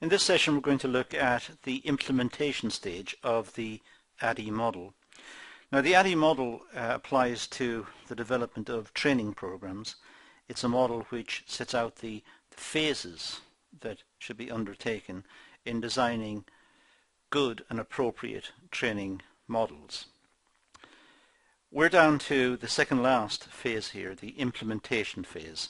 In this session we're going to look at the implementation stage of the ADDIE model. Now the ADDIE model applies to the development of training programs. It's a model which sets out the phases that should be undertaken in designing good and appropriate training models. We're down to the second last phase here, the implementation phase.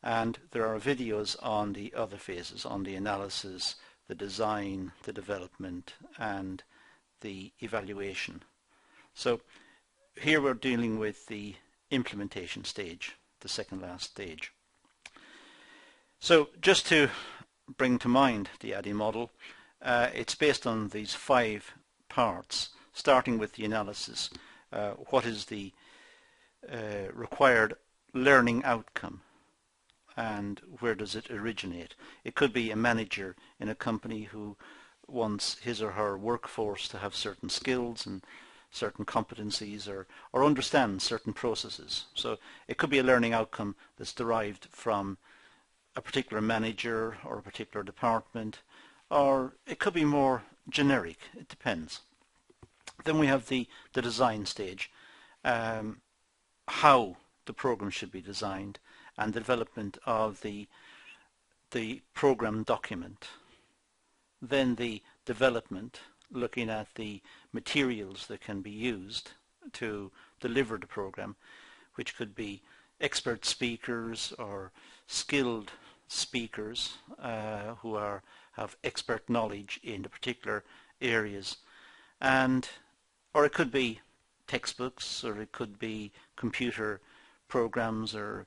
And there are videos on the other phases, on the analysis, the design, the development, and the evaluation. So here we're dealing with the implementation stage, the second last stage. So just to bring to mind the ADDIE model, it's based on these 5 parts, starting with the analysis. What is the required learning outcome? And where does it originate? It could be a manager in a company who wants his or her workforce to have certain skills and certain competencies or understand certain processes. So it could be a learning outcome that's derived from a particular manager or a particular department, or it could be more generic. It depends. Then we have the design stage, how the program should be designed, and the development of the program document. Then the development, looking at the materials that can be used to deliver the program, which could be expert speakers or skilled speakers who have expert knowledge in the particular areas, or it could be textbooks, or it could be computer programs, or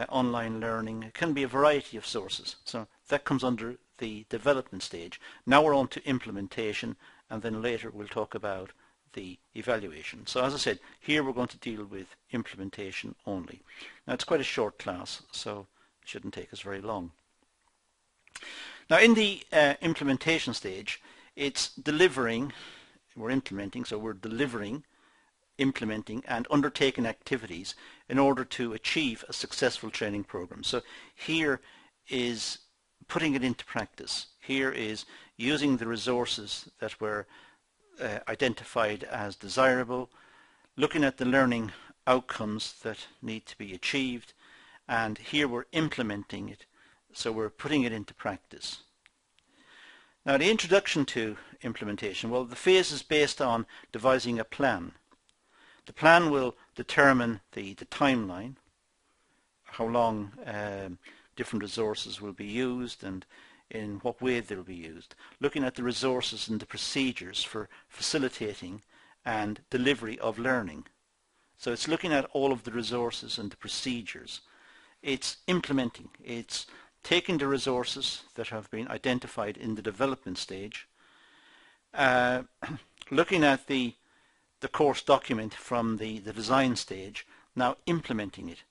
online learning. It can be a variety of sources. So that comes under the development stage. Now we're on to implementation, and then later we'll talk about the evaluation. So as I said, here we're going to deal with implementation only. Now it's quite a short class, so it shouldn't take us very long. Now in the implementation stage, it's delivering, we're implementing, so we're delivering, implementing and undertaking activities in order to achieve a successful training program. So here is putting it into practice. Here is using the resources that were identified as desirable, looking at the learning outcomes that need to be achieved, and here we're implementing it, so we're putting it into practice. Now the introduction to implementation, well, the phase is based on devising a plan. The plan will determine the timeline, how long different resources will be used and in what way they will be used. Looking at the resources and the procedures for facilitating and delivery of learning. So it's looking at all of the resources and the procedures. It's implementing. It's taking the resources that have been identified in the development stage, looking at the course document from the design stage, now implementing it,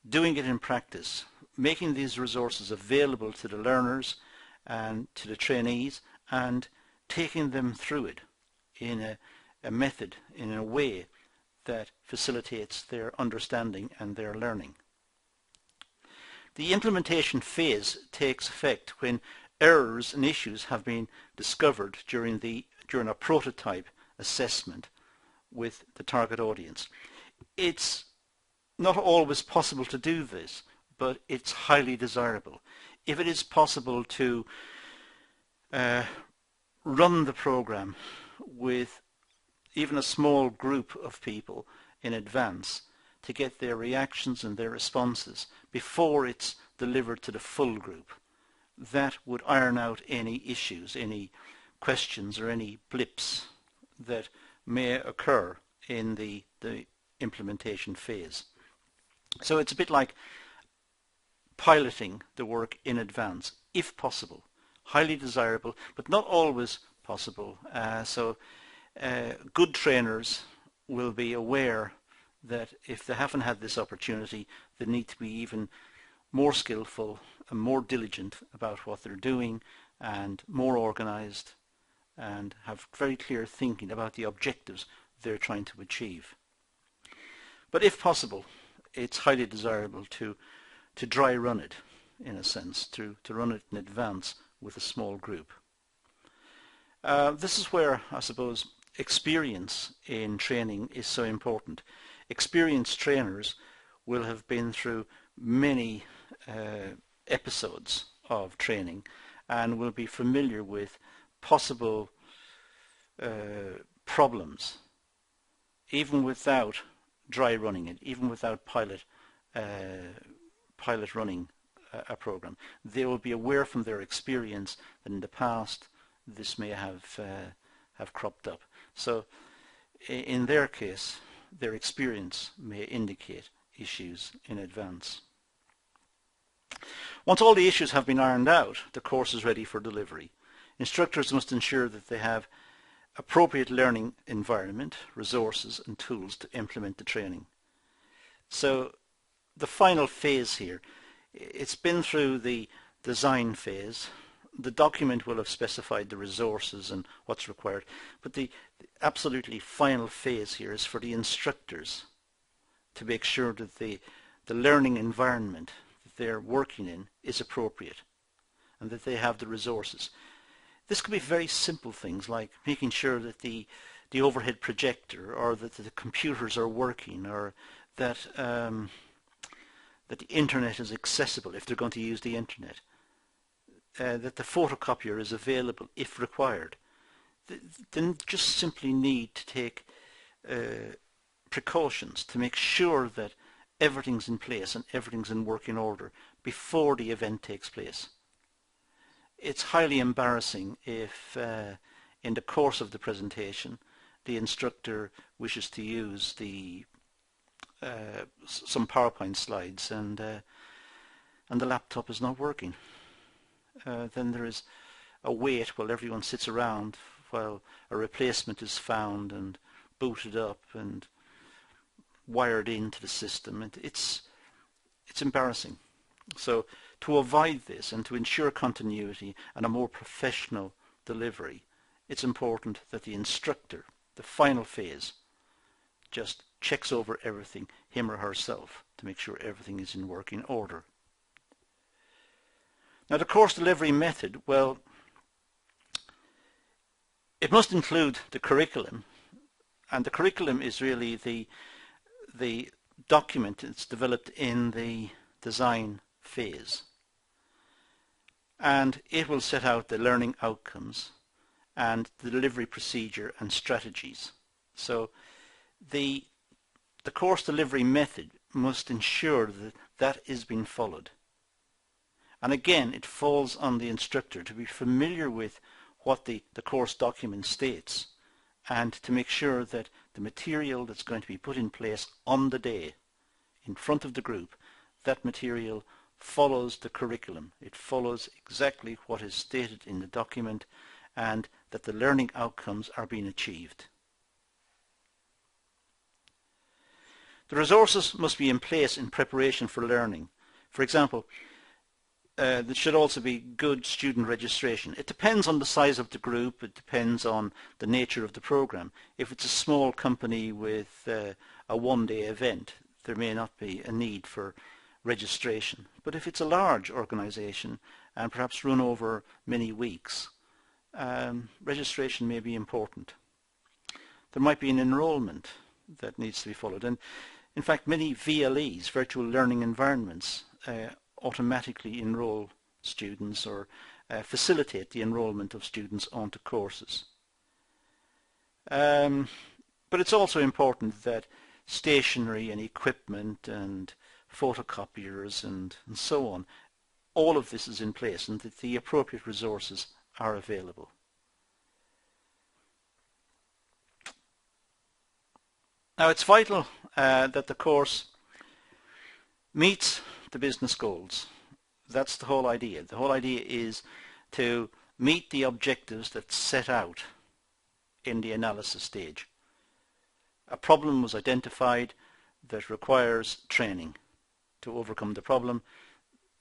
doing it in practice, making these resources available to the learners and to the trainees, and taking them through it in a method, in a way that facilitates their understanding and their learning. The implementation phase takes effect when errors and issues have been discovered during a prototype assessment with the target audience. It's not always possible to do this, but it's highly desirable. If it is possible to run the program with even a small group of people in advance to get their reactions and their responses before it's delivered to the full group, that would iron out any issues, any questions or any blips that may occur in the implementation phase. So it's a bit like piloting the work in advance, if possible. Highly desirable, but not always possible. Good trainers will be aware that if they haven't had this opportunity, they need to be even more skillful and more diligent about what they're doing, and more organized, and have very clear thinking about the objectives they're trying to achieve. But if possible, it's highly desirable to dry run it, in a sense, to run it in advance with a small group. This is where, I suppose, experience in training is so important. Experienced trainers will have been through many episodes of training and will be familiar with possible problems, even without dry running it, even without pilot running a program. They will be aware from their experience that in the past this may have cropped up. So in their case, their experience may indicate issues in advance. Once all the issues have been ironed out, the course is ready for delivery. Instructors must ensure that they have appropriate learning environment, resources and tools to implement the training. So the final phase here, it's been through the design phase. The document will have specified the resources and what's required, but the absolutely final phase here is for the instructors to make sure that the learning environment that they're working in is appropriate and that they have the resources. This could be very simple things like making sure that the overhead projector or that the computers are working, or that that the internet is accessible if they're going to use the internet, that the photocopier is available if required. They just simply need to take precautions to make sure that everything's in place and everything's in working order before the event takes place. It's highly embarrassing if in the course of the presentation the instructor wishes to use some PowerPoint slides and the laptop is not working. Then there is a wait while everyone sits around while a replacement is found and booted up and wired into the system. It's embarrassing. So to avoid this and to ensure continuity and a more professional delivery, it's important that the instructor, the final phase, just checks over everything, him or herself, to make sure everything is in working order. Now the course delivery method, well, it must include the curriculum, and the curriculum is really the document that's developed in the design phase, and it will set out the learning outcomes and the delivery procedure and strategies. So the course delivery method must ensure that that is being followed. And again, it falls on the instructor to be familiar with what the course document states and to make sure that the material that's going to be put in place on the day in front of the group, that material follows the curriculum. It follows exactly what is stated in the document and that the learning outcomes are being achieved. The resources must be in place in preparation for learning. For example, there should also be good student registration. It depends on the size of the group, it depends on the nature of the program. If it's a small company with a one-day event, there may not be a need for registration. But if it's a large organization and perhaps run over many weeks, registration may be important. There might be an enrollment that needs to be followed. And in fact, many VLEs, virtual learning environments, automatically enroll students or facilitate the enrollment of students onto courses. But it's also important that stationery and equipment and photocopiers and so on, all of this is in place and that the appropriate resources are available. Now it's vital that the course meets the business goals. That's the whole idea. The whole idea is to meet the objectives that's set out in the analysis stage. A problem was identified that requires training to overcome the problem.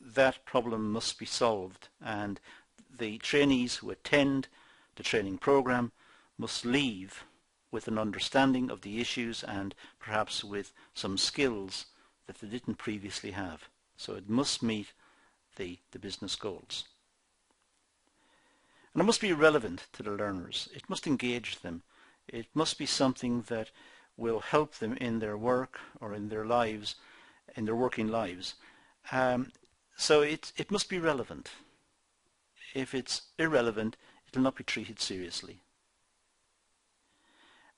That problem must be solved, and the trainees who attend the training program must leave with an understanding of the issues and perhaps with some skills that they didn't previously have. So it must meet the business goals. And it must be relevant to the learners. It must engage them. It must be something that will help them in their work or in their lives, in their working lives. So it must be relevant. If it's irrelevant, it will not be treated seriously.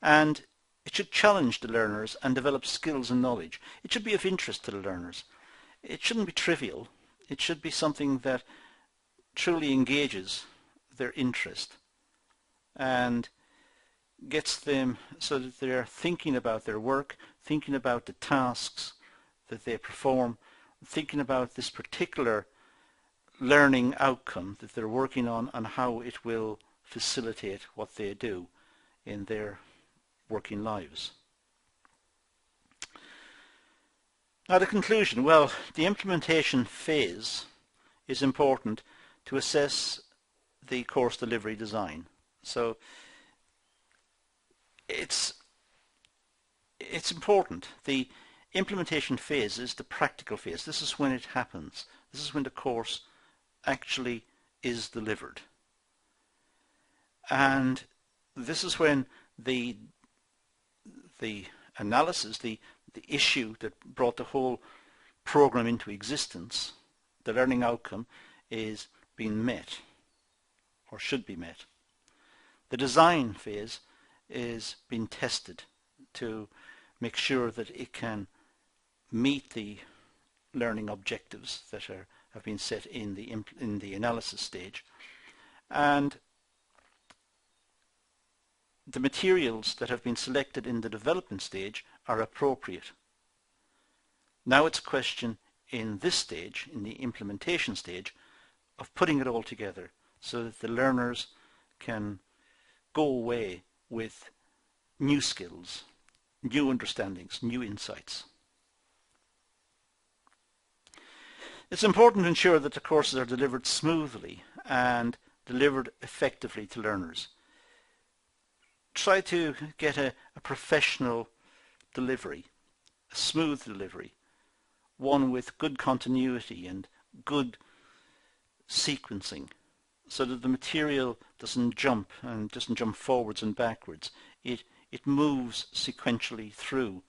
And it should challenge the learners and develop skills and knowledge. It should be of interest to the learners. It shouldn't be trivial. It should be something that truly engages their interest and gets them so that they're thinking about their work, thinking about the tasks that they perform, thinking about this particular learning outcome that they're working on and how it will facilitate what they do in their working lives. Now the conclusion, well, the implementation phase is important to assess the course delivery design. So it's important. The implementation phase is the practical phase. This is when it happens. This is when the course actually is delivered. And this is when the analysis, the issue that brought the whole program into existence, the learning outcome, is being met or should be met. The design phase is being tested to make sure that it can meet the learning objectives that have been set in the analysis stage, and the materials that have been selected in the development stage are appropriate. Now it's a question in this stage, in the implementation stage, of putting it all together so that the learners can go away with new skills, new understandings, new insights. It's important to ensure that the courses are delivered smoothly and delivered effectively to learners. Try to get a professional delivery, a smooth delivery, one with good continuity and good sequencing, so that the material doesn't jump forwards and backwards. It moves sequentially through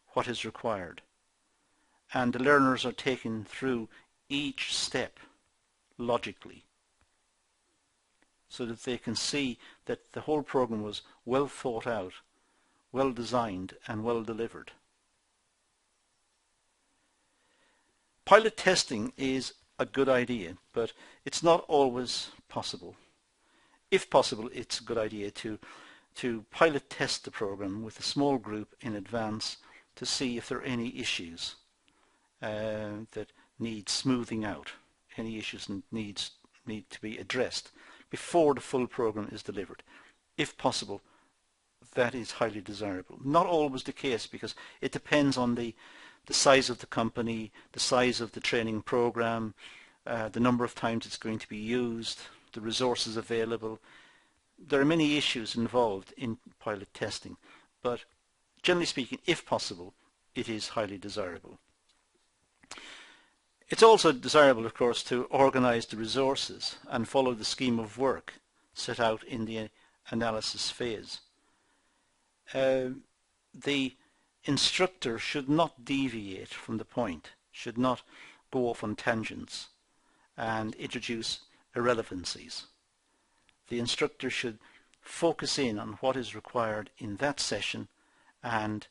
what is required, and the learners are taken through each step logically, so that they can see that the whole program was well thought out, well designed and well delivered. Pilot testing is a good idea, but it's not always possible. If possible, it's a good idea to pilot test the program with a small group in advance to see if there are any issues that need smoothing out, any issues that need to be addressed before the full program is delivered. If possible, that is highly desirable. Not always the case, because it depends on the size of the company, the size of the training program, the number of times it's going to be used, the resources available. There are many issues involved in pilot testing, but generally speaking, if possible, it is highly desirable. It's also desirable, of course, to organize the resources and follow the scheme of work set out in the analysis phase. The instructor should not deviate from the point, should not go off on tangents and introduce irrelevancies. The instructor should focus in on what is required in that session and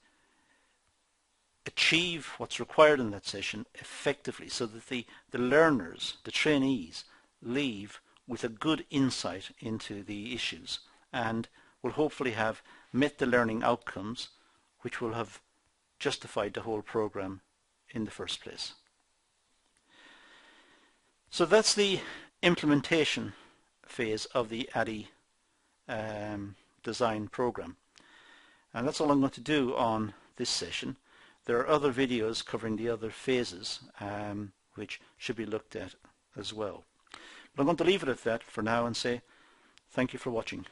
achieve what's required in that session effectively, so that the learners, the trainees, leave with a good insight into the issues and will hopefully have met the learning outcomes which will have justified the whole program in the first place. So that's the implementation phase of the ADDIE design program, and that's all I'm going to do on this session. There are other videos covering the other phases which should be looked at as well. But I'm going to leave it at that for now and say thank you for watching.